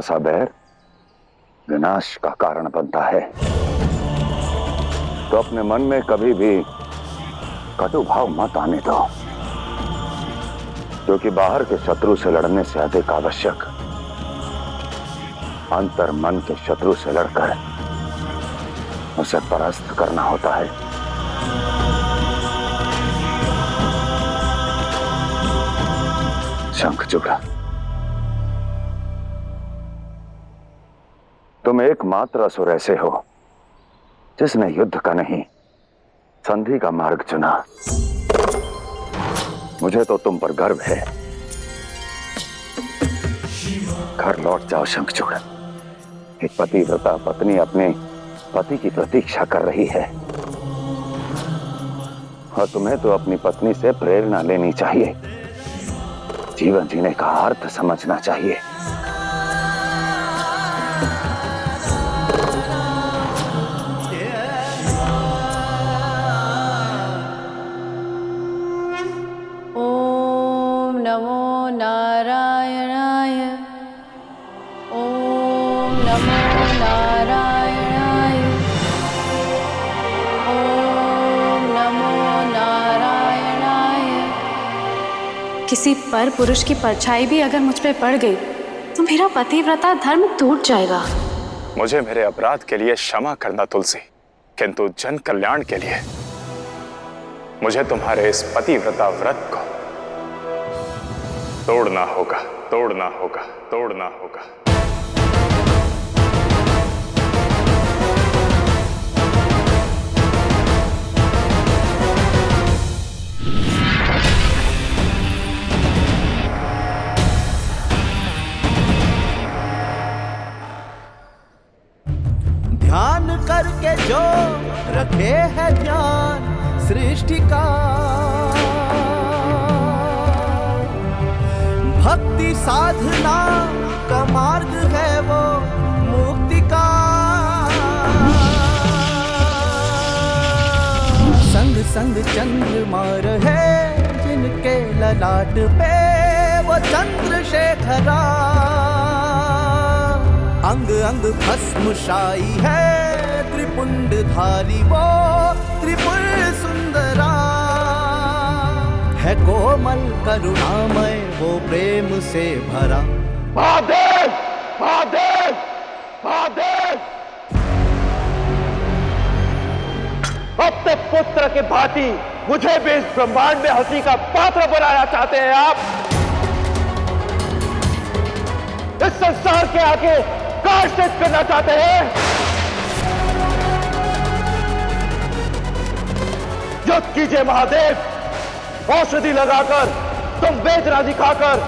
सा बैर विनाश का कारण बनता है। तो अपने मन में कभी भी कटु भाव मत आने दो, क्योंकि बाहर के शत्रु से लड़ने से अधिक आवश्यक अंतर मन के शत्रु से लड़कर उसे परास्त करना होता है। शंखचूड़, तुम एकमात्र असुर ऐसे हो जिसने युद्ध का नहीं संधि का मार्ग चुना। मुझे तो तुम पर गर्व है। घर लौट जाओ शंखचूड़। एक पतिव्रता पत्नी अपने पति की प्रतीक्षा कर रही है और तुम्हें तो अपनी पत्नी से प्रेरणा लेनी चाहिए, जीवन जीने का अर्थ समझना चाहिए। ओम नमो नारायणाय। ओम नमो नारायणाय। ओम नमो नारायणाय। किसी पर पुरुष की परछाई भी अगर मुझ पे पड़ गई तो मेरा पतिव्रता धर्म टूट जाएगा। मुझे मेरे अपराध के लिए क्षमा करना तुलसी, किंतु जन कल्याण के लिए मुझे तुम्हारे इस पतिव्रता व्रत को तोड़ना होगा, तोड़ना होगा, तोड़ना होगा। ध्यान करके जो रखे है ध्यान सृष्टि का, भक्ति साधना का मार्ग है वो मुक्ति का। संग संग चंद्रमा रहे जिनके ललाट पे वो चंद्रशेखरा, अंग अंग भस्मशाई है त्रिपुंडधारी वो त्रिपुर सुंदरा, है कोमल करुणामय वो प्रेम से भरा। महादेव, महादेव, महादेव, अपने पुत्र के भांति मुझे भी इस ब्रह्मांड में हंसी का पात्र बनाना चाहते हैं आप। इस संसार के आगे कार्षित करना चाहते हैं। युद्ध कीजिए महादेव, औषधि लगाकर तुम वेदना दिखाकर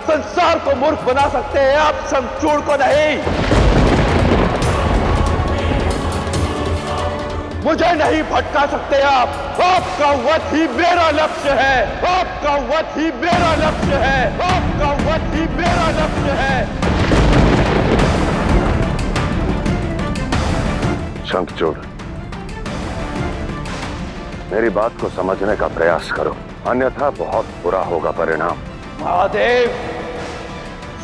संसार को मूर्ख बना सकते हैं आप, शंखचूड़ को नहीं। मुझे नहीं भटका सकते आप। आपका वध ही मेरा लक्ष्य है, आपका वध ही मेरा लक्ष्य है, आपका वध ही मेरा लक्ष्य है। शंखचूड़, मेरी बात को समझने का प्रयास करो, अन्यथा बहुत बुरा होगा परिणाम। महादेव,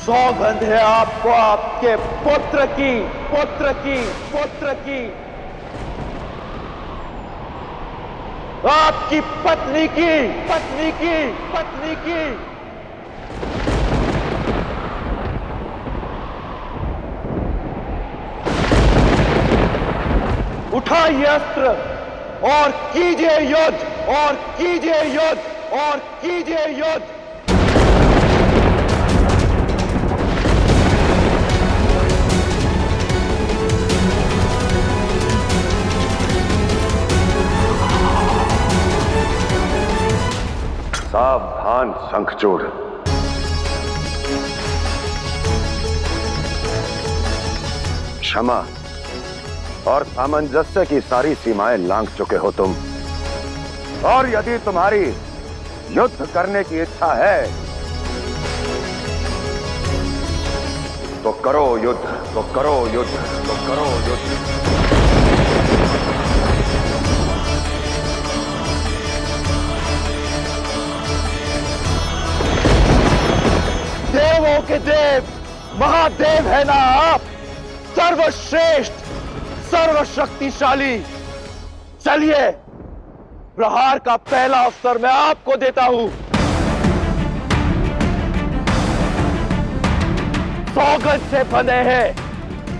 सौगंध है आपको आपके पुत्र की, पुत्र की, पुत्र की, आपकी पत्नी की, पत्नी की, पत्नी की। उठाइए अस्त्र और कीजिए युद्ध, और कीजिए युद्ध, और कीजिए युद्ध। सावधान शंखचूड़, क्षमा और सामंजस्य की सारी सीमाएं लांघ चुके हो तुम, और यदि तुम्हारी युद्ध करने की इच्छा है तो करो युद्ध, तो करो युद्ध, तो करो युद्ध। देवों के देव महादेव है है ना आप, सर्वश्रेष्ठ, सर्वशक्तिशाली। चलिए, प्रहार का पहला अवसर मैं आपको देता हूं। सौगंध से बंधे हैं,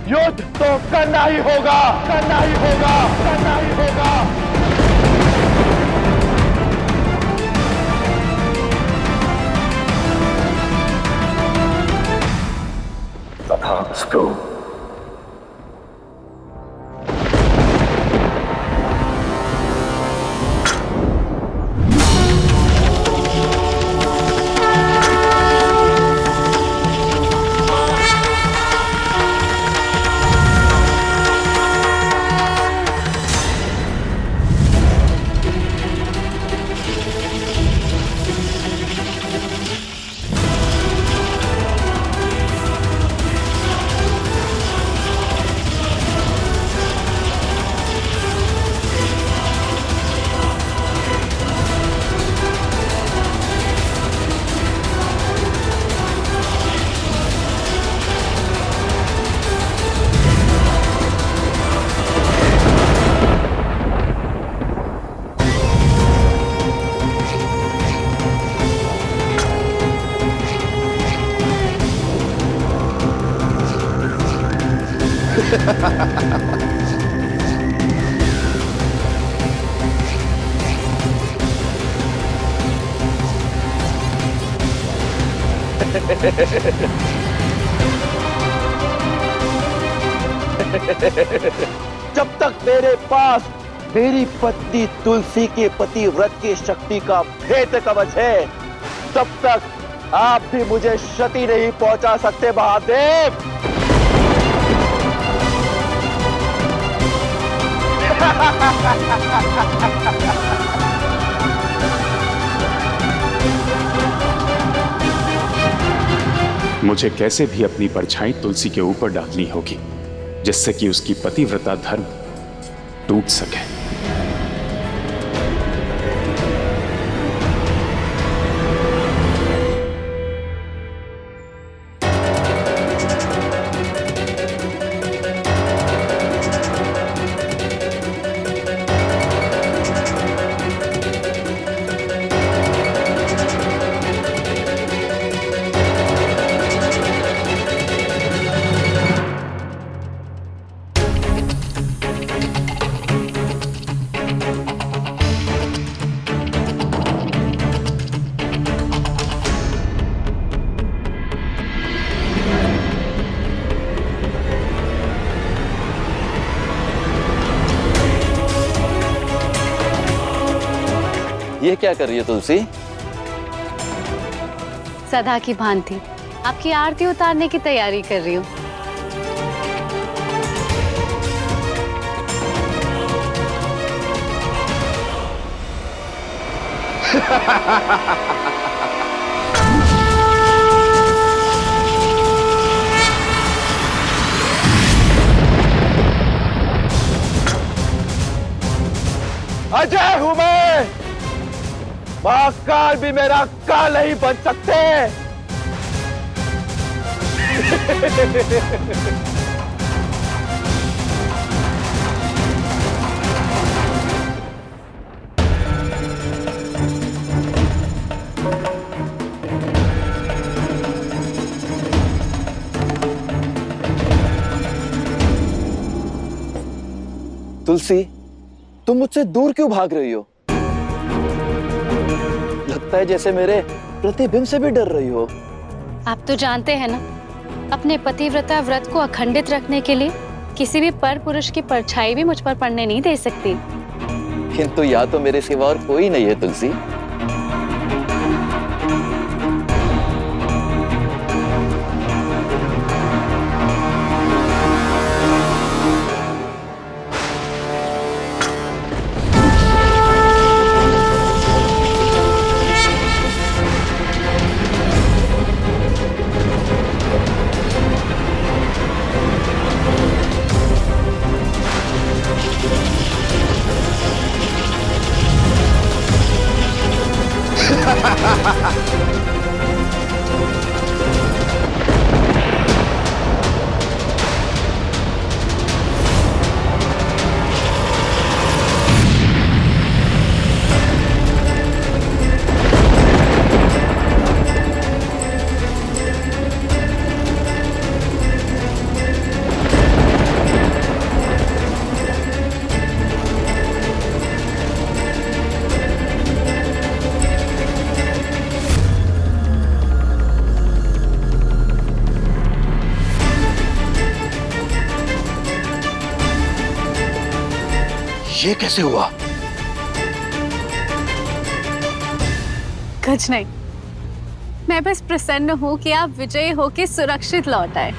युद्ध तो करना ही होगा, करना ही होगा, करना ही होगा। तथास्तु। जब तक मेरे पास मेरी पत्नी तुलसी के पतिव्रत की शक्ति का भेद कवच है, तब तक आप भी मुझे क्षति नहीं पहुंचा सकते महादेव। मुझे कैसे भी अपनी परछाई तुलसी के ऊपर डालनी होगी, जिससे कि उसकी पतिव्रता धर्म टूट सके। ये क्या कर रही है तुलसी? सदा की भांति आपकी आरती उतारने की तैयारी कर रही हूँ। अजय हूं मैं, महाकाल भी मेरा काल नहीं बन सकते। तुलसी, तुम मुझसे दूर क्यों भाग रही हो? लगता है जैसे मेरे प्रतिबिंब से भी डर रही हो। आप तो जानते हैं ना, अपने पतिव्रता व्रत को अखंडित रखने के लिए किसी भी पर पुरुष की परछाई भी मुझ पर पड़ने नहीं दे सकती। किंतु या तो मेरे सिवा और कोई नहीं है तुलसी। ये कैसे हुआ? कुछ नहीं, मैं बस प्रसन्न हूँ कि आप विजयी होके सुरक्षित लौट आए।